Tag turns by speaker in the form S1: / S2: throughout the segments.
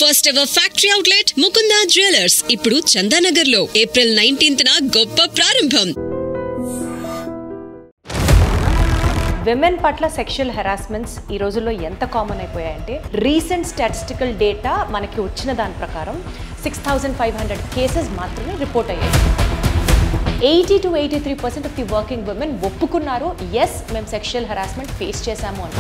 S1: First ever factory outlet Mukunda jewellers ఇప్పుడు చందానగర్ లో April 19న గొప్ప ప్రారంభం.
S2: విమెన్ పట్ల సెక్షువల్ హెరాస్మెంట్స్ ఈ రోజుల్లో ఎంత కామన్ అయిపోయాయంటే రీసెంట్ స్టాటిస్టికల్ డేటా మనకి వచ్చిన దాని ప్రకారం 6500 కేసెస్ మాత్రమే రిపోర్ట్ అయ్యాయి. 80 to 83% of the working women ఒప్పుకున్నారు ఎస్ మేము సెక్షువల్ హెరాస్మెంట్ ఫేస్ చేశాము అని.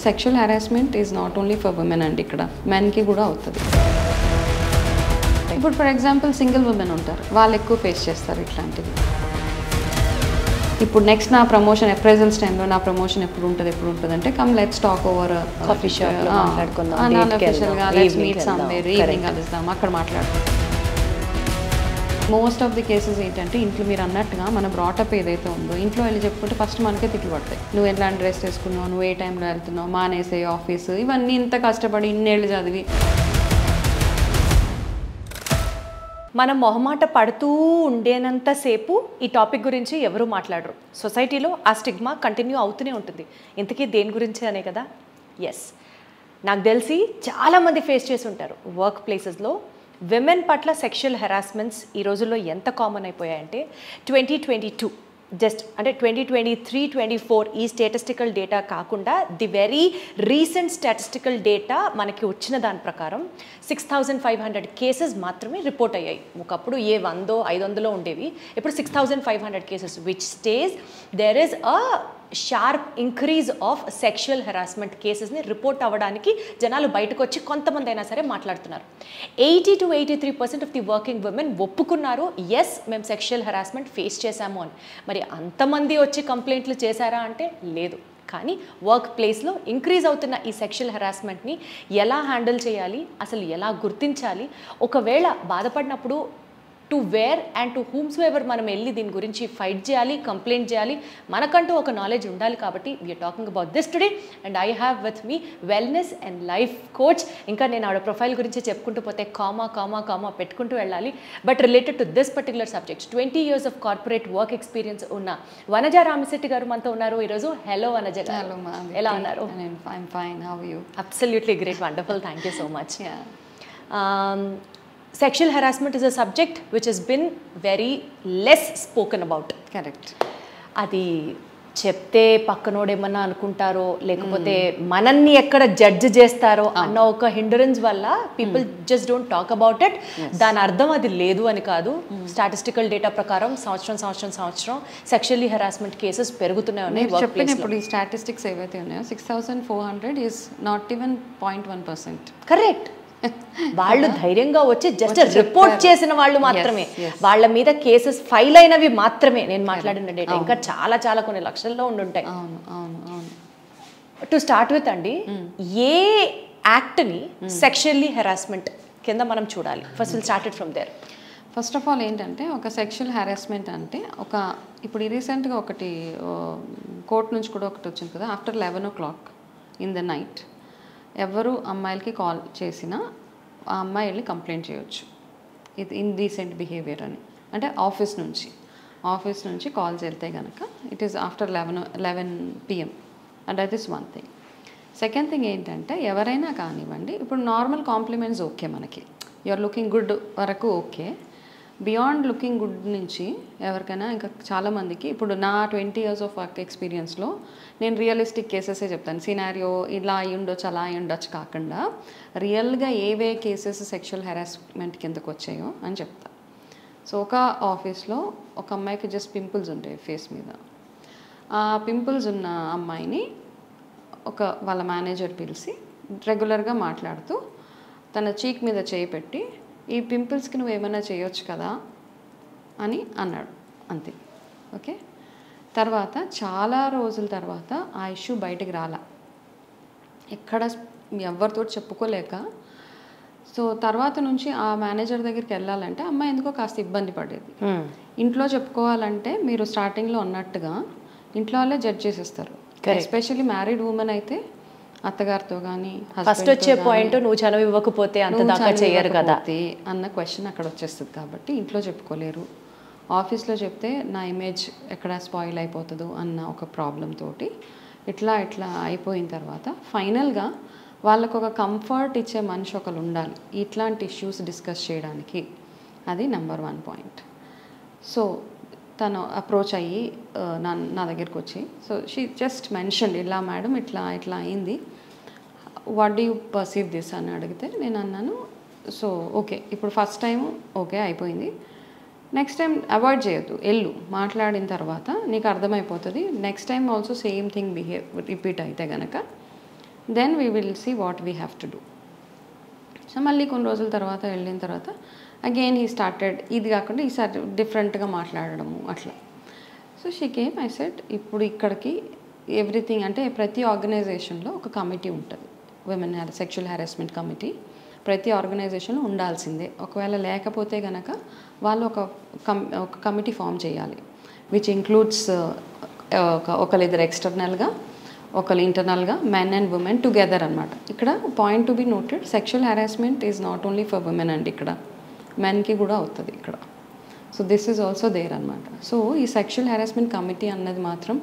S3: Sexual harassment is not only for women అండి, ఇక్కడ మెన్కి కూడా అవుతుంది. ఇప్పుడు ఫర్ ఎగ్జాంపుల్ సింగిల్ ఉమెన్ ఉంటారు, వాళ్ళు ఎక్కువ ఫేస్ చేస్తారు ఇట్లాంటివి. ఇప్పుడు నెక్స్ట్ నా ప్రమోషన్ అప్రైజల్స్ టైంలో నా ప్రమోషన్ ఎప్పుడు ఉంటుంది అంటే come let's talk over
S2: coffee shop
S3: అన్అఫిషియల్గా లెట్స్ మీట్ సమ్వేర్ ఈవినింగ్ కలుద్దాం, అక్కడ మాట్లాడతాం. మోస్ట్ ఆఫ్ ది కేసెస్ ఏంటంటే ఇంట్లో మీరు అన్నట్టుగా మన బ్రాటప్ ఏదైతే ఉందో ఇంట్లో వెళ్ళి చెప్పుకుంటే ఫస్ట్ మనకే తిట్లు పడతాయి. నువ్వు ఎట్లాంటి డ్రెస్ వేసుకున్నావు, నువ్వు ఏ టైంలో వెళ్తున్నావు, మానేసే ఆఫీసు, ఇవన్నీ ఇంత కష్టపడి ఇన్నేళ్ళు చదివి
S2: మనం మొహమాట పడుతూ ఉండేనంతసేపు ఈ టాపిక్ గురించి ఎవరు మాట్లాడరు. సొసైటీలో ఆ స్టిగ్మా కంటిన్యూ అవుతూనే ఉంటుంది. ఇంతకీ దేని గురించి అనే కదా. ఎస్, నాకు తెలిసి చాలామంది ఫేస్ చేసి ఉంటారు. వర్క్ ప్లేసెస్లో విమెన్ పట్ల సెక్షువల్ హెరాస్మెంట్స్ ఈ రోజుల్లో ఎంత కామన్ అయిపోయాయంటే 2022 జస్ట్ అంటే 2023-24 ఈ స్టాటిస్టికల్ డేటా కాకుండా the very recent statistical data మనకి వచ్చిన దాని ప్రకారం 6500 కేసెస్ మాత్రమే రిపోర్ట్ అయ్యాయి. ఒకప్పుడు 100-500 ఉండేవి, ఇప్పుడు 6500 cases, which stage there is a sharp increase of sexual harassment కేసెస్ని రిపోర్ట్ అవ్వడానికి జనాలు బయటకు వచ్చి కొంతమంది అయినా సరే మాట్లాడుతున్నారు. 80 to 83% of the working women ఒప్పుకున్నారు ఎస్ మేము సెక్షువల్ హెరాస్మెంట్ ఫేస్ చేశాము అని. మరి అంతమంది వచ్చి కంప్లైంట్లు చేశారా అంటే లేదు. కానీ వర్క్ ప్లేస్లో ఇంక్రీజ్ అవుతున్న ఈ సెక్షువల్ హెరాస్మెంట్ని ఎలా హ్యాండిల్ చేయాలి, అసలు ఎలా గుర్తించాలి, ఒకవేళ బాధపడినప్పుడు to where and to whomsoever మనం వెళ్ళి దీని గురించి ఫైట్ చేయాలి, కంప్లైంట్ చేయాలి, మనకంటూ ఒక నాలెడ్జ్ ఉండాలి. కాబట్టి we're talking about this today and I have with me wellness and life coach. ఇంకా నేను ఆవిడ ప్రొఫైల్ గురించి చెప్పుకుంటూ పోతే కామా పెట్టుకుంటూ వెళ్ళాలి. But related to this particular subject 20 years of corporate work experience ఉన్న వనజ రామశెట్టి గారు మనతో ఉన్నారు ఈరోజు. హలో వనజ గారు, ఎలా ఉన్నారు? Absolutely great, wonderful, thank you so much. Sexual harassment is a subject which has been very less spoken about.
S3: Correct.
S2: అది చెప్తే పక్కనోడు ఏమన్నా అనుకుంటారో, లేకపోతే మనల్ని ఎక్కడ జడ్జ్ చేస్తారో అన్న ఒక హిండరెన్స్ వల్ల people just don't talk about it. దాని అర్థం అది లేదు అని కాదు. స్టాటిస్టికల్ డేటా ప్రకారం సంవత్సరం సెక్షువల్లీ హెరాస్మెంట్ కేసెస్ పెరుగుతూనే ఉన్నాయి.
S3: చెప్పినప్పుడు ఈ స్టాటిస్టిక్స్ ఏవైతే ఉన్నాయో 6400 ఈజ్ నాట్ ఈవెన్ 0.1%.
S2: కరెక్ట్. వాళ్ళు ధైర్యంగా వచ్చి జస్ట్ రిపోర్ట్ చేసిన వాళ్ళు మాత్రమే, వాళ్ళ మీద కేసెస్ ఫైల్ అయినవి మాత్రమే నేను మాట్లాడిన డేటా. ఇంకా చాలా కొన్ని లక్షల్లో ఉండుంటాయి. టు స్టార్ట్ విత్ అండి, ఏ యాక్ట్ని సెక్షువల్లీ హెరాస్మెంట్ కింద మనం చూడాలి? First will started from there.
S3: First of all ఏంటంటే ఒక సెక్షువల్ హెరాస్మెంట్ అంటే ఇప్పుడు రీసెంట్గా ఒకటి కోర్టు నుంచి కూడా ఒకటి వచ్చింది కదా, after 11 o'clock in the night ఎవరు అమ్మాయిలకి కాల్ చేసినా ఆ అమ్మాయి వెళ్ళి కంప్లైంట్ చేయొచ్చు. ఇది ఇండీసెంట్ బిహేవియర్ అని. అంటే ఆఫీస్ నుంచి కాల్స్ వెళ్తే కనుక it is after 11 PM and that is one thing. Second thing ఏంటంటే ఎవరైనా కానివ్వండి, ఇప్పుడు నార్మల్ కాంప్లిమెంట్స్ ఓకే, మనకి యూఆర్ లుకింగ్ గుడ్ వరకు ఓకే. బియాండ్ లుకింగ్ గుడ్ నుంచి ఎవరికైనా ఇంకా చాలామందికి ఇప్పుడు నా 20 years ఆఫ్ వర్క్ ఎక్స్పీరియన్స్లో నేను రియలిస్టిక్ కేసెసే చెప్తాను. సినారియో ఇలా అయి ఉండొచ్చు అలా అయి ఉండొచ్చు కాకుండా రియల్గా ఏవే కేసెస్ సెక్షువల్ హెరాస్మెంట్ కిందకు వచ్చాయో అని చెప్తా. సో ఒక ఆఫీస్లో ఒక అమ్మాయికి జస్ట్ పింపుల్స్ ఉంటాయి ఫేస్ మీద. ఆ పింపుల్స్ ఉన్న అమ్మాయిని వాళ్ళ మేనేజర్ పిలిచి రెగ్యులర్గా మాట్లాడుతూ తన చీక్ మీద చేయి పెట్టి ఈ పింపుల్స్కి నువ్వు ఏమైనా చేయొచ్చు కదా అని అన్నాడు, అంతే. ఓకే, తర్వాత చాలా రోజుల తర్వాత ఆ ఇష్యూ బయటకు రాలా, ఎక్కడ ఎవరితో చెప్పుకోలేక. సో తర్వాత నుంచి ఆ మేనేజర్ దగ్గరికి వెళ్ళాలంటే అమ్మాయి ఎందుకో కాస్త ఇబ్బంది పడేది. ఇంట్లో చెప్పుకోవాలంటే మీరు స్టార్టింగ్లో అన్నట్టుగా ఇంట్లో వాళ్ళే జడ్జ్ చేసేస్తారు. ఎస్పెషల్లీ మ్యారీడ్ ఉమెన్ అయితే అత్తగారితో కానీ
S2: ఫస్ట్ వచ్చే పాయింట్ నువ్వు చనువు ఇవ్వకపోతే అంత దాకా చేయరు కదా
S3: అన్న క్వశ్చన్ అక్కడ వచ్చేస్తుంది. కాబట్టి ఇంట్లో చెప్పుకోలేరు, ఆఫీస్లో చెప్తే నా ఇమేజ్ ఎక్కడ స్పాయిల్ అయిపోతుందో అన్న ఒక ప్రాబ్లం తోటి ఇట్లా అయిపోయిన తర్వాత ఫైనల్గా వాళ్ళకు ఒక కంఫర్ట్ ఇచ్చే మనిషి ఒకరు ఉండాలి ఇట్లాంటి ఇష్యూస్ డిస్కస్ చేయడానికి. అది నెంబర్ 1 పాయింట్. సో తను అప్రోచ్ అయ్యి నా దగ్గరికి వచ్చి సో షీ జస్ట్ మెన్షన్ ఇలా మేడం ఇట్లా అయింది, what do you perceive this అని అడిగితే నేను అన్నాను సో ఓకే ఇప్పుడు ఫస్ట్ టైం ఓకే అయిపోయింది, నెక్స్ట్ టైం అవాయిడ్ చేయొద్దు, వెళ్ళు మాట్లాడిన తర్వాత నీకు అర్థమైపోతుంది, next time also same thing repeat అయితే కనుక then we will see what we have to do. So మళ్ళీ కొన్ని రోజుల తర్వాత వెళ్ళిన తర్వాత అగైన్ హీ స్టార్టెడ్ ఇది కాకుండా ఈసారి డిఫరెంట్గా మాట్లాడడము అట్లా. So she came I said ఇప్పుడు ఇక్కడికి ఎవ్రీథింగ్ అంటే ప్రతి ఆర్గనైజేషన్లో ఒక కమిటీ ఉంటుంది, విమెన్ సెక్షువల్ హెరాస్మెంట్ కమిటీ ప్రతి ఆర్గనైజేషన్లో ఉండాల్సిందే. ఒకవేళ లేకపోతే కనుక వాళ్ళు ఒక కమిటీ ఫామ్ చేయాలి విచ్ ఇంక్లూడ్స్ ఒకరిద్దరు ఎక్స్టర్నల్గా ఒకళ్ళు ఇంటర్నల్గా మెన్ అండ్ ఉమెన్ టుగెదర్ అనమాట. ఇక్కడ point to be noted sexual harassment is not only for women అండి, ఇక్కడ మెన్కి కూడా అవుతుంది ఇక్కడ. So this is also there అనమాట. సో ఈ సెక్షువల్ హెరాస్మెంట్ కమిటీ అన్నది మాత్రం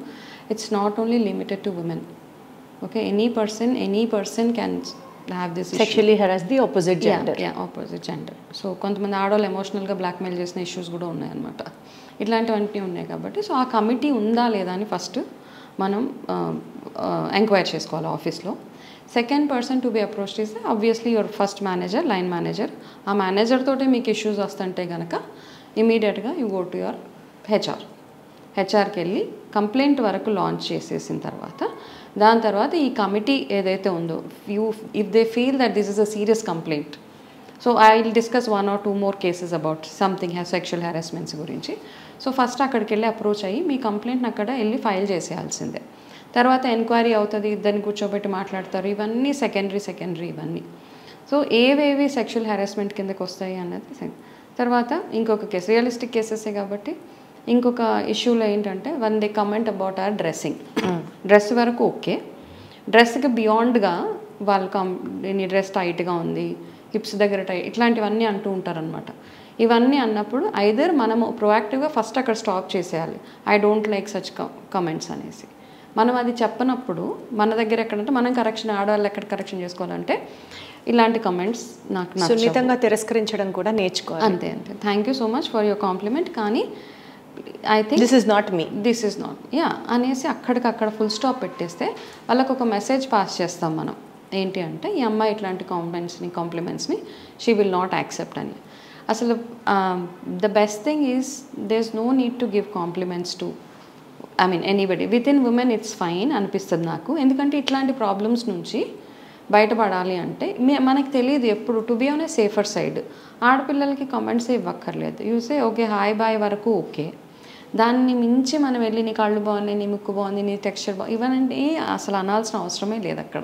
S3: it's not only limited to women. Okay any person can have this
S2: sexually harass the opposite gender.
S3: Opposite gender. So కొంతమంది ఆడవాళ్ళు ఎమోషనల్గా బ్లాక్మెయిల్ చేసిన ఇష్యూస్ కూడా ఉన్నాయన్నమాట, ఇట్లాంటివన్నీ ఉన్నాయి. కాబట్టి సో ఆ కమిటీ ఉందా లేదా అని ఫస్ట్ మనం ఎంక్వైరీ చేసుకోవాలి ఆఫీస్లో. Second person to be approached is obviously your first manager, line manager. ఆ మేనేజర్ తోటే మీకు ఇష్యూస్ వస్తుంటే కనుక ఇమీడియట్గా యూ గో టు యువర్ హెచ్ఆర్కి వెళ్ళి కంప్లైంట్ వరకు లాంచ్ చేసేసిన తర్వాత దాని తర్వాత ఈ కమిటీ ఏదైతే ఉందో if they feel that this is a serious complaint, so I will discuss 1 or 2 more cases about something sexual harassments గురించి. సో ఫస్ట్ అక్కడికి వెళ్ళి అప్రోచ్ అయ్యి మీ కంప్లైంట్ని అక్కడ వెళ్ళి ఫైల్ చేసేయాల్సిందే. తర్వాత ఎంక్వైరీ అవుతుంది, ఇద్దరిని కూర్చోబెట్టి మాట్లాడతారు, ఇవన్నీ సెకండరీ ఇవన్నీ. సో ఏవేవి సెక్షువల్ హెరాస్మెంట్ కిందకి వస్తాయి అన్నది తర్వాత ఇంకొక కేసు రియలిస్టిక్ కేసెసే కాబట్టి ఇంకొక ఇష్యూలో ఏంటంటే one they comment about our dress వరకు ఓకే, డ్రెస్కి బియాండ్గా వాళ్ళు నీ డ్రెస్ టైట్గా ఉంది, హిప్స్ దగ్గర టైట్, ఇట్లాంటివన్నీ అంటూ ఉంటారనమాట. ఇవన్నీ అన్నప్పుడు ఐదర్ మనము ప్రొయాక్టివ్గా ఫస్ట్ అక్కడ స్టాప్ చేసేయాలి, I don't like such comments అనేసి. మనం అది చెప్పనప్పుడు మన దగ్గర ఎక్కడంటే మనం కరెక్షన్ ఆడవాళ్ళు ఎక్కడ కరెక్షన్ చేసుకోవాలంటే ఇలాంటి కమెంట్స్ నాకు
S2: సున్నితంగా తిరస్కరించడం కూడా నేర్చుకోవాలి.
S3: అంతే thank you so much for your compliment, కానీ I think
S2: this is not me
S3: అనేసి అక్కడికక్కడ ఫుల్ స్టాప్ పెట్టేస్తే వాళ్ళకు ఒక మెసేజ్ పాస్ చేస్తాం మనం ఏంటి అంటే ఈ అమ్మాయి ఇట్లాంటి కాంప్లిమెంట్స్ని షీ విల్ నాట్ యాక్సెప్ట్ అని. అసలు the best thing is there is no need to give compliments to anybody with in women. It's fine అనిపిస్తుంది నాకు, ఎందుకంటే ఇట్లాంటి ప్రాబ్లమ్స్ నుంచి బయటపడాలి అంటే మనకు తెలియదు ఎప్పుడు to be on a safer side. ఆడపిల్లలకి కామెంట్స్ ఇవ్వక్కర్లేదు, యూసే ఓకే హాయ్ బాయ్ వరకు ఓకే, దాన్ని మించి మనం వెళ్ళి నీ కళ్ళు బాగున్నాయి, నీ ముక్కు బాగుంది, నీ టెక్స్చర్ బాగుంది ఇవన్నీ అసలు అనాల్సిన అవసరమే లేదు. అక్కడ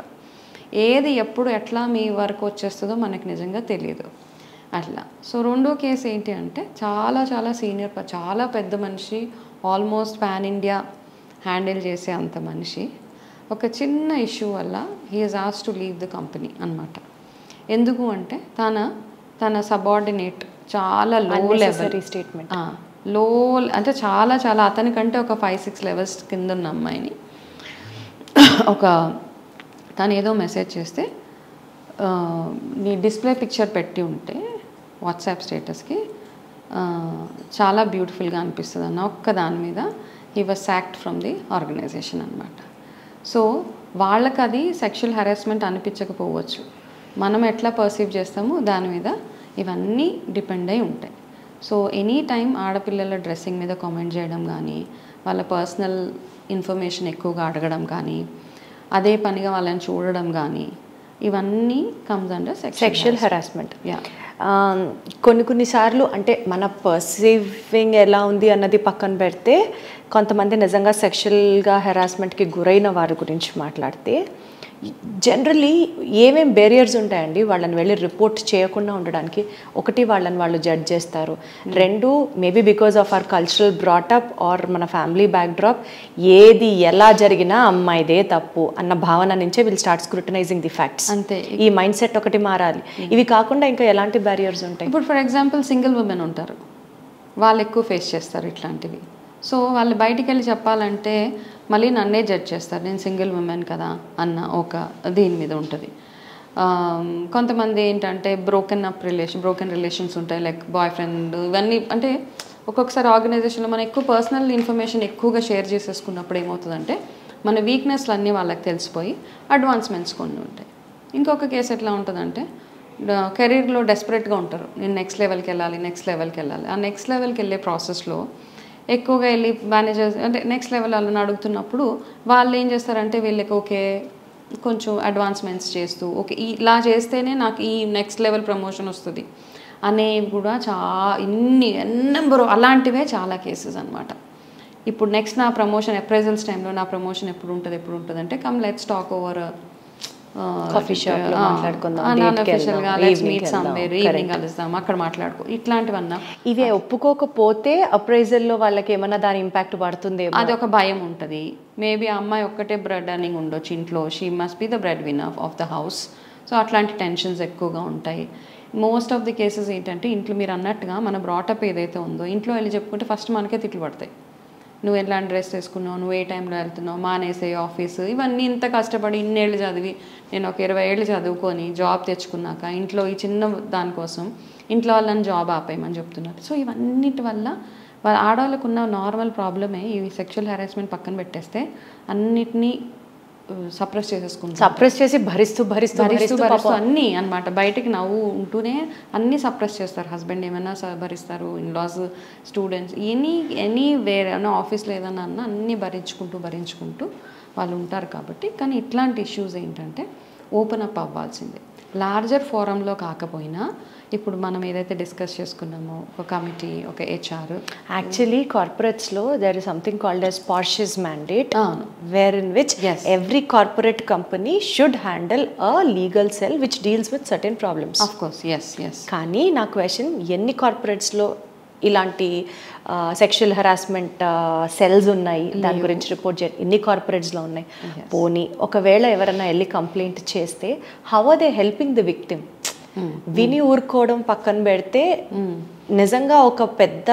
S3: ఏది ఎప్పుడు ఎట్లా మీ వరకు వచ్చేస్తుందో మనకు నిజంగా తెలియదు అట్లా. సో రెండో కేసు ఏంటి అంటే చాలా సీనియర్, చాలా పెద్ద మనిషి, ఆల్మోస్ట్ పాన్ ఇండియా హ్యాండిల్ చేసే అంత మనిషి ఒక చిన్న ఇష్యూ వల్ల he is asked to leave the company అనమాట. ఎందుకు అంటే తన సబార్డినేట్ చాలా లో లెవెల్
S2: స్టేట్మెంట్,
S3: లో అంటే చాలా అతనికంటే ఒక 5-6 లెవెల్స్ కింద ఉన్న అమ్మాయిని తను ఏదో మెసేజ్ చేస్తే నీ డిస్ప్లే పిక్చర్ పెట్టి ఉంటే వాట్సాప్ స్టేటస్కి చాలా బ్యూటిఫుల్గా అనిపిస్తుంది అన్న ఒక్క దాని మీద he was sacked from the organisation అనమాట. సో వాళ్ళకి అది సెక్షువల్ హెరాస్మెంట్ అనిపించకపోవచ్చు, మనం ఎట్లా పర్సీవ్ చేస్తామో దాని మీద ఇవన్నీ డిపెండ్ అయి ఉంటాయి. సో ఎనీ టైం ఆడపిల్లల డ్రెస్సింగ్ మీద కామెంట్ చేయడం కానీ, వాళ్ళ పర్సనల్ ఇన్ఫర్మేషన్ ఎక్కువగా అడగడం కానీ, అదే పనిగా వాళ్ళని చూడడం కానీ, ఇవన్నీ కమ్స్ అండర్
S2: సెక్షువల్ హెరాస్మెంట్. కొన్నిసార్లు అంటే మన పర్సీవింగ్ ఎలా ఉంది అన్నది పక్కన పెడితే కొంతమంది నిజంగా సెక్షువల్గా హెరాస్మెంట్కి గురైన వారి గురించి మాట్లాడితే జనరలీ ఏమేం బేరియర్స్ ఉంటాయండి వాళ్ళని వెళ్ళి రిపోర్ట్ చేయకుండా ఉండడానికి? ఒకటి, వాళ్ళని వాళ్ళు జడ్జ్ చేస్తారు. రెండు, maybe because of our cultural brought up or మన ఫ్యామిలీ బ్యాక్డ్రాప్, ఏది ఎలా జరిగినా అమ్మాయిదే తప్పు అన్న భావన నుంచే will start scrutinising the facts.
S3: అంతే,
S2: ఈ మైండ్ సెట్ ఒకటి మారాలి. ఇవి కాకుండా ఇంకా ఎలాంటి బ్యారియర్స్ ఉంటాయి?
S3: ఇప్పుడు ఫర్ ఎగ్జాంపుల్ సింగిల్ ఉమెన్ ఉంటారు, వాళ్ళు ఎక్కువ ఫేస్ చేస్తారు ఇట్లాంటివి. సో వాళ్ళు బయటికి వెళ్ళి చెప్పాలంటే మళ్ళీ నన్నే జడ్జ్ చేస్తారు, నేను సింగిల్ ఉమెన్ కదా అన్న ఒక దీని మీద ఉంటుంది. కొంతమంది ఏంటంటే బ్రోకెన్ రిలేషన్స్ ఉంటాయి, లైక్ బాయ్ ఫ్రెండ్, ఇవన్నీ. అంటే ఒక్కొక్కసారి ఆర్గనైజేషన్లో మనం ఎక్కువ పర్సనల్ ఇన్ఫర్మేషన్ ఎక్కువగా షేర్ చేసేసుకున్నప్పుడు ఏమవుతుందంటే మన వీక్నెస్లు అన్నీ వాళ్ళకి తెలిసిపోయి అడ్వాన్స్మెంట్స్ కొన్ని ఉంటాయి. ఇంకొక కేసు ఎట్లా ఉంటుందంటే కెరీర్లో డెస్పరేట్గా ఉంటారు, నేను నెక్స్ట్ లెవెల్కి వెళ్ళాలి. ఆ నెక్స్ట్ లెవెల్కి వెళ్ళే ప్రాసెస్లో ఎక్కువగా వెళ్ళి మేనేజర్స్ అంటే నెక్స్ట్ లెవెల్ వాళ్ళని అడుగుతున్నప్పుడు వాళ్ళు ఏం చేస్తారంటే వీళ్ళకి ఓకే కొంచెం అడ్వాన్స్మెంట్స్ చేస్తూ ఓకే ఇలా చేస్తేనే నాకు ఈ నెక్స్ట్ లెవెల్ ప్రమోషన్ వస్తుంది అనేవి కూడా నెంబర్ అలాంటివే చాలా కేసెస్ అనమాట. ఇప్పుడు నెక్స్ట్ నా ప్రమోషన్ అప్రైజల్స్ టైంలో నా ప్రమోషన్ ఎప్పుడు ఉంటుంది అంటే come let's talk over
S2: coffee shop లో మాట్లాడుకుందాం,
S3: ఈవినింగ్ కలుద్దాం, అక్కడ మాట్లాడుకో, ఇట్లాంటివన్నా.
S2: ఇవి ఒప్పుకోకపోతే అప్రైజల్ లో వాళ్ళకి ఏమన్నా దాని ఇంపాక్ట్ పడుతుంది,
S3: అది ఒక భయం ఉంటుంది. మేబీ ఆ అమ్మాయి ఒక్కటే బ్రెడ్ అర్నింగ్ ఉండొచ్చు ఇంట్లో, she must be the bread winner of the house. So అట్లాంటి టెన్షన్స్ ఎక్కువగా ఉంటాయి. మోస్ట్ ఆఫ్ ది కేసెస్ ఏంటంటే ఇంట్లో మీరు అన్నట్టుగా మన బ్రాటప్ ఏదైతే ఉందో ఇంట్లో వెళ్ళి చెప్పుకుంటే ఫస్ట్ మనకే తిట్లు పడతాయి. నువ్వు ఎలాంటి డ్రెస్ వేసుకున్నావు, నువ్వు ఏ టైంలో వెళ్తున్నావు, మానేసే ఆఫీసు, ఇవన్నీ ఇంత కష్టపడి ఇన్నేళ్ళు చదివి నేను ఒక 20 ఏళ్ళు చదువుకొని జాబ్ తెచ్చుకున్నాక ఇంట్లో ఈ చిన్న దానికోసం ఇంట్లో వాళ్ళని జాబ్ ఆపేయమని చెప్తున్నారు. సో ఇవన్నిటి వల్ల ఆడవాళ్ళకు ఉన్న నార్మల్ ప్రాబ్లమే ఈ సెక్షువల్ హెరాస్మెంట్ పక్కన పెట్టేస్తే అన్నిటినీ సప్రెస్ చేసి భరిస్తూ అన్నీ అనమాట. బయటికి నవ్వు ఉంటూనే అన్నీ సప్రెస్ చేస్తారు. హస్బెండ్ ఏమైనా భరిస్తారు, ఇన్లాస్, స్టూడెంట్స్, ఎనీ వేరే ఆఫీస్లో ఏదన్నా అన్నా అన్నీ భరించుకుంటూ వాళ్ళు ఉంటారు. కాబట్టి కానీ ఇట్లాంటి ఇష్యూస్ ఏంటంటే ఓపెన్ అప్ అవ్వాల్సిందే. లార్జర్ ఫోరంలో కాకపోయినా ఇప్పుడు మనం ఏదైతే డిస్కస్ చేసుకున్నామో ఒక కమిటీ, ఒక HR.
S2: యాక్చువల్లీ కార్పొరేట్స్లో there is something called as పార్షియస్ mandate, wherein which every corporate company should handle a legal cell which deals with certain problems.
S3: Of course, yes.
S2: కానీ నా క్వశ్చన్, ఎన్ని కార్పొరేట్స్లో ఇలాంటి సెక్షువల్ హెరాస్మెంట్ సెల్స్ ఉన్నాయి, దాని గురించి report చేయాలి, ఎన్ని కార్పొరేట్స్లో ఉన్నాయి? పోనీ ఒకవేళ ఎవరైనా వెళ్ళి కంప్లైంట్ చేస్తే how are they helping the victim? విని ఊరుకోవడం పక్కన పెడితే నిజంగా ఒక పెద్ద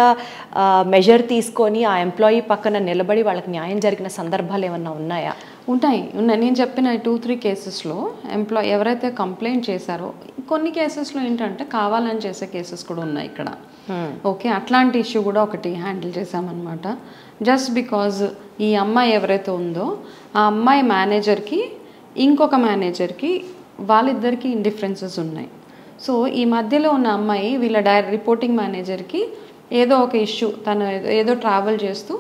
S2: మెజర్ తీసుకొని ఆ ఎంప్లాయీ పక్కన నిలబడి వాళ్ళకి న్యాయం జరిగిన సందర్భాలు ఏమన్నా ఉన్నాయా?
S3: ఉన్నాయి. నేను చెప్పిన 2-3 కేసెస్లో ఎవరైతే కంప్లైంట్ చేశారో, కొన్ని కేసెస్లో ఏంటంటే కావాలని చేసే కేసెస్ కూడా ఉన్నాయి ఇక్కడ. ఓకే, అట్లాంటి ఇష్యూ కూడా ఒకటి హ్యాండిల్ చేసామన్నమాట. జస్ట్ బికాజ్ ఈ అమ్మాయి ఎవరైతే ఉందో ఆ అమ్మాయి మేనేజర్కి ఇంకొక మేనేజర్కి వాళ్ళిద్దరికి ఇండిఫరెన్సెస్ ఉన్నాయి. సో ఈ మధ్యలో ఉన్న అమ్మాయి వీళ్ళ రిపోర్టింగ్ మేనేజర్కి ఏదో ఒక ఇష్యూ, తను ఏదో ట్రావెల్ చేస్తూ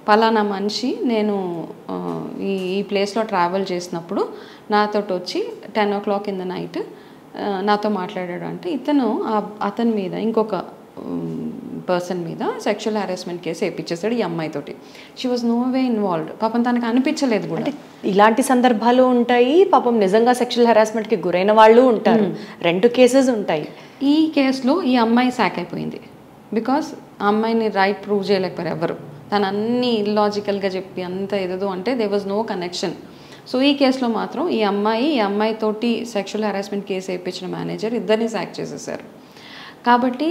S3: పలానా మనిషి నేను ఈ ప్లేస్లో ట్రావెల్ చేసినప్పుడు నాతో వచ్చి 10 o'clock ఇన్ ద నైట్ నాతో మాట్లాడాడు అంటే అతని మీద ఇంకొక పర్సన్ మీద సెక్షువల్ హెరాస్మెంట్ కేసు వేయించేసాడు ఈ అమ్మాయితోటి. She was no way involved. పాపం తనకు అనిపించలేదు కూడా.
S2: ఇలాంటి సందర్భాలు ఉంటాయి, పాపం నిజంగా సెక్షువల్ హెరాస్మెంట్కి గురైన వాళ్ళు ఉంటారు. 2 కేసెస్ ఉంటాయి.
S3: ఈ కేసులో ఈ అమ్మాయి సాక్ అయిపోయింది. బికాస్ ఆ అమ్మాయిని రైట్ ప్రూవ్ చేయలేకపోయారు ఎవరు. తను అన్నీ ఇల్లాజికల్గా చెప్పి అంత ఏదో అంటే they was no connection. So ఈ కేసులో మాత్రం ఈ అమ్మాయితోటి సెక్షువల్ హెరాస్మెంట్ కేసు వేయించిన మేనేజర్ ఇద్దరిని సాక్ చేసేసారు. కాబట్టి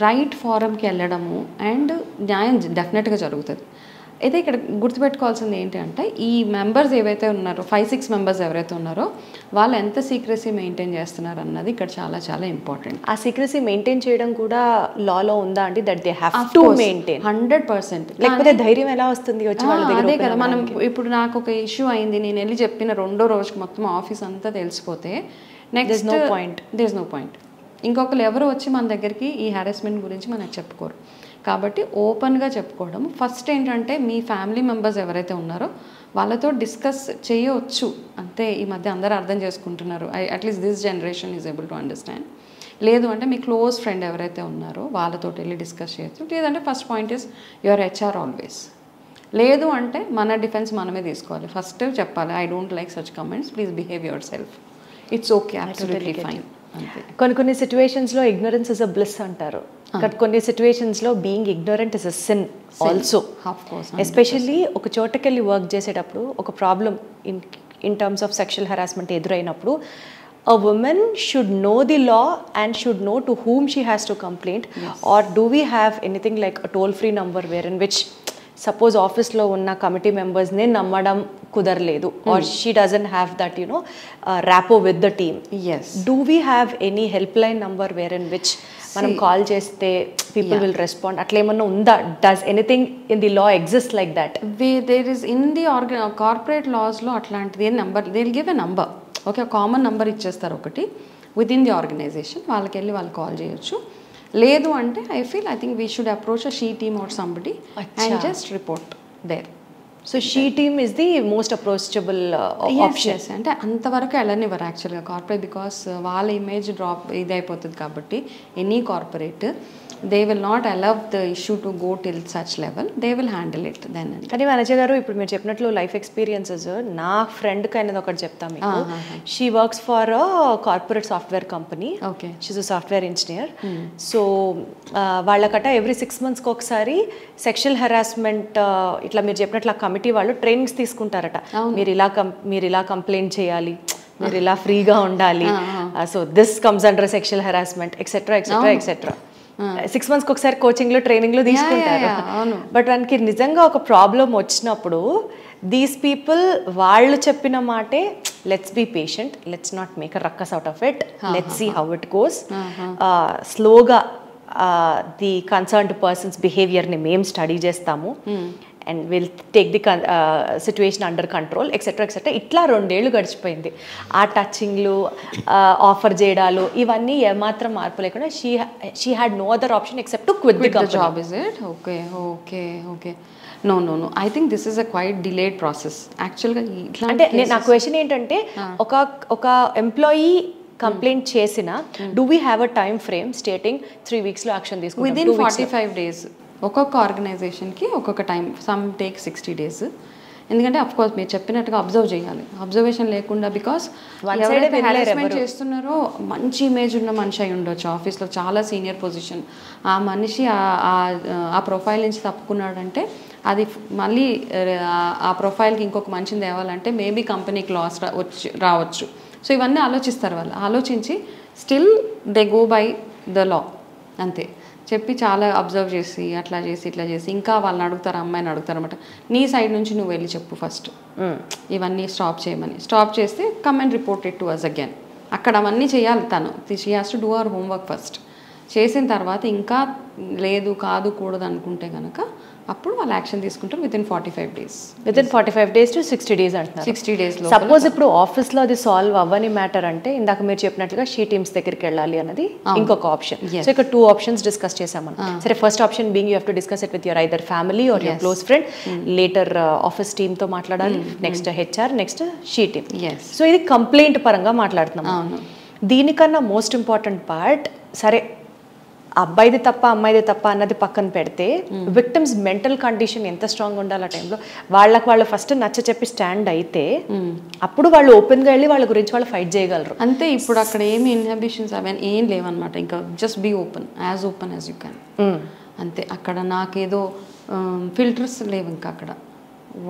S3: రైట్ ఫారంకి వెళ్ళడము అండ్ న్యాయం డెఫినెట్గా జరుగుతుంది. అయితే ఇక్కడ గుర్తుపెట్టుకోవాల్సింది ఏంటి అంటే ఈ మెంబర్స్ ఏవైతే ఉన్నారో 5-6 మెంబర్స్ ఎవరైతే ఉన్నారో వాళ్ళు ఎంత సీక్రెసీ మెయింటైన్ చేస్తున్నారు అన్నది ఇక్కడ చాలా చాలా ఇంపార్టెంట్.
S2: ఆ సీక్రెసీ మెయింటైన్ చేయడం కూడా లాలో ఉందా అండి? That they have to maintain
S3: 100%.
S2: లేకపోతే ధైర్యం ఎలా వస్తుంది వచ్చి వాళ్ళ దగ్గర?
S3: అదే కదా, మనం ఇప్పుడు నాకు ఒక ఇష్యూ అయింది, నేను వెళ్ళి చెప్పిన 2వ రోజుకి మొత్తం ఆఫీస్ అంతా తెలిసిపోతే next there is no point. ఇంకొకరు ఎవరు వచ్చి మన దగ్గరికి ఈ హెరాస్మెంట్ గురించి మనకు చెప్పుకోరు. కాబట్టి ఓపెన్గా చెప్పుకోవడం ఫస్ట్. ఏంటంటే మీ ఫ్యామిలీ మెంబర్స్ ఎవరైతే ఉన్నారో వాళ్ళతో డిస్కస్ చేయవచ్చు. అంతే, ఈ మధ్య అందరూ అర్థం చేసుకుంటున్నారు. At least this generation is able to understand. లేదు అంటే మీ క్లోజ్ ఫ్రెండ్ ఎవరైతే ఉన్నారో వాళ్ళతో వెళ్ళి డిస్కస్ చేయొచ్చు. లేదంటే first point is your HR always. లేదు అంటే మన డిఫెన్స్ మనమే తీసుకోవాలి. ఫస్ట్ చెప్పాలి, I don't like such comments, please behave your self, it's okay, absolutely fine.
S2: కొన్ని సిచ్యువేషన్స్లో ఇగ్నోరెన్స్ ఇస్ అ బ్లిస్ అంటారు. కొన్ని సిచ్యువేషన్స్లో being ignorant is a sin also. Especially ఒక చోటకెళ్ళి వర్క్ చేసేటప్పుడు ఒక problem in terms of sexual harassment ఎదురైనప్పుడు a woman should know the law and should know to whom she has to complain. Or do we have anything like a toll-free number wherein which suppose ఆఫీస్లో ఉన్న committee మెంబర్స్నే నమ్మడం కుదరలేదు or she doesn't have that rapport with the team. Do we have any helpline number wherein which మనం call చేస్తే people will respond, అట్లా ఏమన్నా ఉందా? Does anything in the law exist like that?
S3: There is in the corporate లాస్లో అట్లాంటిది number, they will give a number. Okay, common number ఇచ్చేస్తారు ఒకటి with in the organisation, వాళ్ళకి వెళ్ళి వాళ్ళు కాల్ చేయొచ్చు. లేదు అంటే I think we should approach a she team or somebody and just report there.
S2: So she team is the most approachable option.
S3: అంటే అంతవరకు వెళ్ళనివ్వరు యాక్చువల్గా కార్పొరేట్, బికాస్ వాళ్ళ ఇమేజ్ డ్రాప్ ఇది అయిపోతుంది కాబట్టి any corporate they will not allow the issue to go till such level, they will handle it then.
S2: కానీ వనజ గారు, ఇప్పుడు మీరు చెప్పినట్లు లైఫ్ ఎక్స్పీరియన్సెస్, నా ఫ్రెండ్కి అయినది ఒకటి చెప్తాను మీకు. She works for a corporate software company.
S3: Okay,
S2: she's a software engineer. So వాళ్ళకట ఎవ్రీ 6 monthsకి ఒకసారి సెక్షువల్ హెరాస్మెంట్ ఇట్లా మీరు చెప్పినట్లు ఆ కమిటీ వాళ్ళు ట్రైనింగ్స్ తీసుకుంటారట. మీరు ఇలా కంప్లైంట్ చేయాలి, మీరు ఇలా ఫ్రీగా ఉండాలి, so this comes under sexual harassment etcetera etcetera etcetera. 6 monthsకి ఒకసారి కోచింగ్లో ట్రైనింగ్లో తీసుకుంటారు. బట్ మనకి నిజంగా ఒక ప్రాబ్లం వచ్చినప్పుడు దీస్ పీపుల్ వాళ్ళు చెప్పిన మాటే, let's be patient, let's not make a ruckus out of it, let's see how it goes, స్లోగా ది కన్సర్న్డ్ పర్సన్స్ బిహేవియర్ని మేము స్టడీ చేస్తాము and will take the situation under control etcetera etcetera. ఇట్లా 2 ఏళ్ళు గడిచిపోయింది. ఆ టచింగ్లు, ఆఫర్ చేయడాలు, ఇవన్నీ ఏమాత్రం మార్పు లేకుండా she had no other option except to quit the
S3: job. Is it? Okay okay okay. No I think this is a quite delayed process యాక్చువల్గా.
S2: అంటే నా క్వశ్చన్ ఏంటంటే, ఒక ఎంప్లాయీ కంప్లైంట్ చేసిన, do we have a time frame stating 3 weeks action తీసుకుంటాం?
S3: Within 45 days. ఒక్కొక్క ఆర్గనైజేషన్కి ఒక్కొక్క టైం, సమ్ టేక్ 60 days. ఎందుకంటే అఫ్ కోర్స్ మీరు చెప్పినట్టుగా అబ్జర్వ్ చేయాలి, అబ్జర్వేషన్ లేకుండా, బికాస్ ఎవరైతే హెరాస్మెంట్ చేస్తున్నారో మంచి ఇమేజ్ ఉన్న మనిషి అయి ఉండొచ్చు, ఆఫీస్లో చాలా సీనియర్ పొజిషన్, ఆ మనిషి ఆ ప్రొఫైల్ నుంచి తప్పుకున్నాడంటే అది మళ్ళీ ఆ ప్రొఫైల్కి ఇంకొక మనిషిని తేవాలంటే మేబీ కంపెనీకి లాస్ రావచ్చు. సో ఇవన్నీ ఆలోచిస్తారు వాళ్ళు. ఆలోచించి still they go by the law అంతే చెప్పి చాలా అబ్జర్వ్ చేసి అట్లా చేసి ఇట్లా చేసి ఇంకా వాళ్ళని అడుగుతారు, అమ్మాయిని అడుగుతారు అనమాట, నీ సైడ్ నుంచి నువ్వు వెళ్ళి చెప్పు ఫస్ట్ ఇవన్నీ స్టాప్ చేయమని. స్టాప్ చేస్తే come and report it to us again. అక్కడ అవన్నీ చేయాలి తను, she has to do our homework first. చేసిన తర్వాత ఇంకా లేదు కాదు కూడదు అనుకుంటే కనుక అప్పుడు వాళ్ళు యాక్షన్ తీసుకుంటారు within 45 days.
S2: Within 45 days to 60 days అంటున్నారు.
S3: 60 days.
S2: సపోజ్ ఇప్పుడు ఆఫీస్లో అది సాల్వ్ అవ్వని మ్యాటర్ అంటే, ఇందాక మీరు చెప్పినట్లుగా షీ టీమ్స్ దగ్గరికి వెళ్ళాలి అన్నది ఇంకొక ఆప్షన్. సో ఇక్కడ 2 options డిస్కస్ చేసాం మనం. సరే, first option being you have to discuss it with your either family or your close friend, later office టీమ్తో మాట్లాడాలి, next HR, next she team. So ఇది కంప్లైంట్ పరంగా మాట్లాడుతున్నాం. దీనికన్నా మోస్ట్ ఇంపార్టెంట్ పార్ట్, సరే అబ్బాయిది తప్ప అమ్మాయిది తప్ప అన్నది పక్కన పెడితే, విక్టిమ్స్ మెంటల్ కండిషన్ ఎంత స్ట్రాంగ్ ఉండాలి ఆ టైంలో. వాళ్ళు ఫస్ట్ నచ్చ చెప్పి స్టాండ్ అయితే అప్పుడు వాళ్ళు ఓపెన్గా వెళ్ళి వాళ్ళ గురించి వాళ్ళు ఫైట్ చేయగలరు.
S3: అంతే. ఇప్పుడు అక్కడ ఏమి ఇన్హిబిషన్స్ అవన్నీ ఏం లేవన్నమాట. ఇంకా just be open as you can అంతే. అక్కడ నాకేదో ఫిల్టర్స్ లేవు. ఇంకా అక్కడ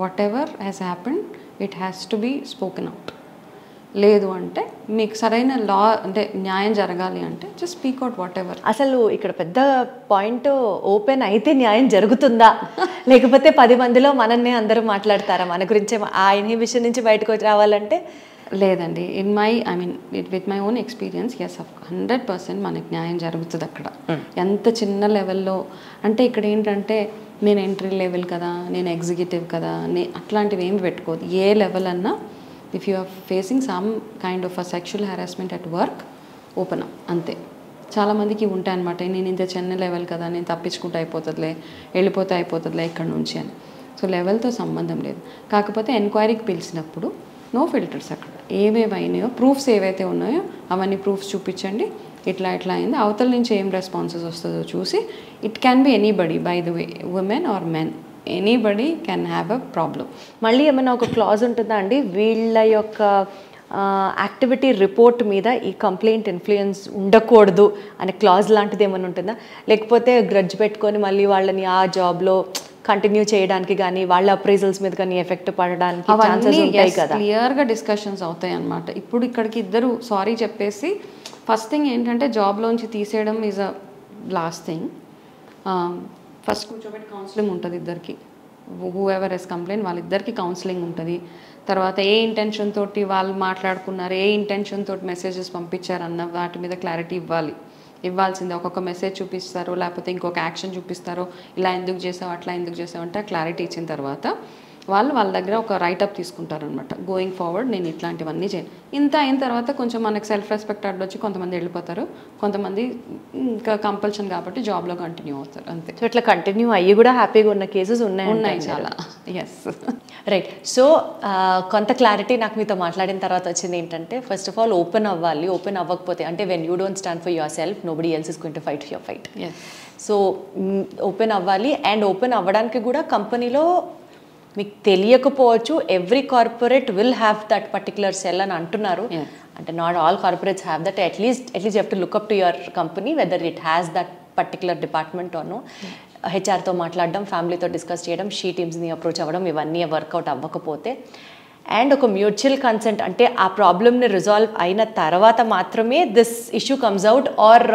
S3: whatever has happened it has to be spoken out. లేదు అంటే మీకు సరైన లా అంటే న్యాయం జరగాలి అంటే just speak out whatever.
S2: అసలు ఇక్కడ పెద్ద పాయింట్, ఓపెన్ అయితే న్యాయం జరుగుతుందా, లేకపోతే 10 మందిలో మనన్నే అందరూ మాట్లాడతారా మన గురించే, ఆ ఇన్హిబిషన్ నుంచి బయటకు రావాలంటే?
S3: లేదండి. With my own experience, yes 100% మనకి న్యాయం జరుగుతుంది అక్కడ. ఎంత చిన్న లెవెల్లో అంటే, ఇక్కడ ఏంటంటే నేను ఎంట్రీ లెవెల్ కదా, నేను ఎగ్జిక్యూటివ్ కదా, అట్లాంటివి ఏమి పెట్టుకోదు. ఏ లెవెల్ అన్నా if you are facing some kind of a sexual harassment at work, open up అంతే. చాలామందికి ఉంటాయి అనమాట, నేను ఇంత చిన్న లెవెల్ కదా, నేను తప్పించుకుంటూ వెళ్ళిపోతే అయిపోతుందిలే ఇక్కడ నుంచి అని. సో లెవెల్తో సంబంధం లేదు. కాకపోతే ఎంక్వైరీకి పిలిచినప్పుడు నో ఫిల్టర్స్. అక్కడ ఏవేవైనాయో ప్రూఫ్స్ ఏవైతే ఉన్నాయో అవన్నీ ప్రూఫ్స్ చూపించండి, ఇట్లా అయింది, అవతల నుంచి ఏం రెస్పాన్సెస్ వస్తుందో చూసి. It can be anybody, by the way, women or men, anybody can have a problem.
S2: మళ్ళీ ఏమైనా ఒక క్లాజ్ ఉంటుందా అండి, వీళ్ళ యొక్క యాక్టివిటీ రిపోర్ట్ మీద ఈ కంప్లైంట్ ఇన్ఫ్లుయెన్స్ ఉండకూడదు అనే క్లాజ్ లాంటిది ఏమైనా ఉంటుందా? లేకపోతే గ్రడ్జ్ పెట్టుకొని మళ్ళీ వాళ్ళని ఆ జాబ్లో కంటిన్యూ చేయడానికి కానీ, వాళ్ళ అప్రైజల్స్ మీద కానీ ఎఫెక్ట్ పడడానికి ఛాన్సెస్ ఉంటాయి కదా?
S3: క్లియర్గా డిస్కషన్స్ అవుతాయి అన్నమాట. ఇప్పుడు ఇక్కడికి ఇద్దరు సారీ చెప్పేసి, ఫస్ట్ థింగ్ ఏంటంటే జాబ్లోంచి తీసేయడం is a last thing. First కూర్చోబెట్టి కౌన్సిలింగ్ ఉంటుంది ఇద్దరికి. హూ ఎవర్ ఎస్ కంప్లైంట్ వాళ్ళిద్దరికి కౌన్సిలింగ్ ఉంటుంది. తర్వాత ఏ ఇంటెన్షన్ తోటి వాళ్ళు మాట్లాడుకున్నారు, ఏ ఇంటెన్షన్ తోటి మెసేజెస్ పంపించారన్న వాటి మీద క్లారిటీ ఇవ్వాల్సిందే. ఒక్కొక్క మెసేజ్ చూపిస్తారు, లేకపోతే ఇంకొక యాక్షన్ చూపిస్తారు, ఇలా ఎందుకు చేసావు అట్లా ఎందుకు చేసావు అంటే క్లారిటీ ఇచ్చిన తర్వాత వాళ్ళ దగ్గర ఒక రైటప్ తీసుకుంటారనమాట. గోయింగ్ ఫార్వర్డ్ నేను ఇట్లాంటివన్నీ చేయను. ఇంత అయిన తర్వాత కొంచెం మనకు సెల్ఫ్ రెస్పెక్ట్ అడ్డొచ్చి కొంతమంది వెళ్ళిపోతారు, కొంతమంది ఇంకా కంపల్షన్ కాబట్టి జాబ్లో కంటిన్యూ అవుతారు అంతే.
S2: సో ఇట్లా కంటిన్యూ అయ్యి కూడా హ్యాపీగా ఉన్న కేసెస్
S3: ఉన్నాయి చాలా. Yes,
S2: right. సో కొంత క్లారిటీ నాకు మీతో మాట్లాడిన తర్వాత వచ్చింది ఏంటంటే, ఫస్ట్ ఆఫ్ ఆల్ ఓపెన్ అవ్వాలి. ఓపెన్ అవ్వకపోతే అంటే when you don't stand for yourself nobody else is going to fight your fight. So open అవ్వాలి. అండ్ ఓపెన్ అవ్వడానికి కూడా కంపెనీలో మీకు తెలియకపోవచ్చు, every corporate will have that particular cell అని అంటున్నారు. అంటే not all corporates have that. At least you have to look up to your company whether it has that particular department ఆనో. హెచ్ఆర్తో మాట్లాడడం, ఫ్యామిలీతో డిస్కస్ చేయడం, షీ టీమ్స్ని అప్రోచ్ అవ్వడం, ఇవన్నీ వర్కౌట్ అవ్వకపోతే అండ్ ఒక మ్యూచువల్ కన్సెంట్ అంటే ఆ ప్రాబ్లమ్ని రిజాల్వ్ అయిన తర్వాత మాత్రమే this issue comes out. Or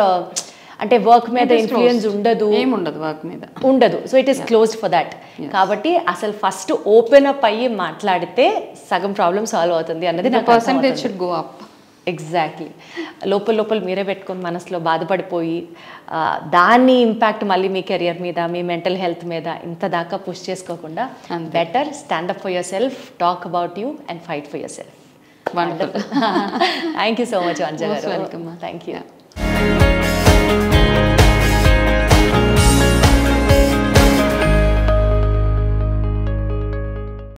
S2: అంటే వర్క్ మీద ఇన్ఫ్లుయెన్స్ ఉండదు,
S3: ఏముండదు వర్క్ మీద
S2: ఉండదు. So it is closed for that. కాబట్టి అసలు ఫస్ట్ ఓపెన్ అప్ అయ్యి మాట్లాడితే సగం ప్రాబ్లమ్ సాల్వ్ అవుతుంది అన్నది నా
S3: percentage should go up.
S2: Exactly. లోపల మీరే పెట్టుకొని మనసులో బాధపడిపోయి దాని ఇంపాక్ట్ మళ్ళీ మీ కెరియర్ మీద, మీ మెంటల్ హెల్త్ మీద ఇంత దాకా పుష్ చేసుకోకుండా better stand up for yourself, talk about you and fight for yourself. Thank you so much Anja garu.
S3: Welcome.
S2: Thank you.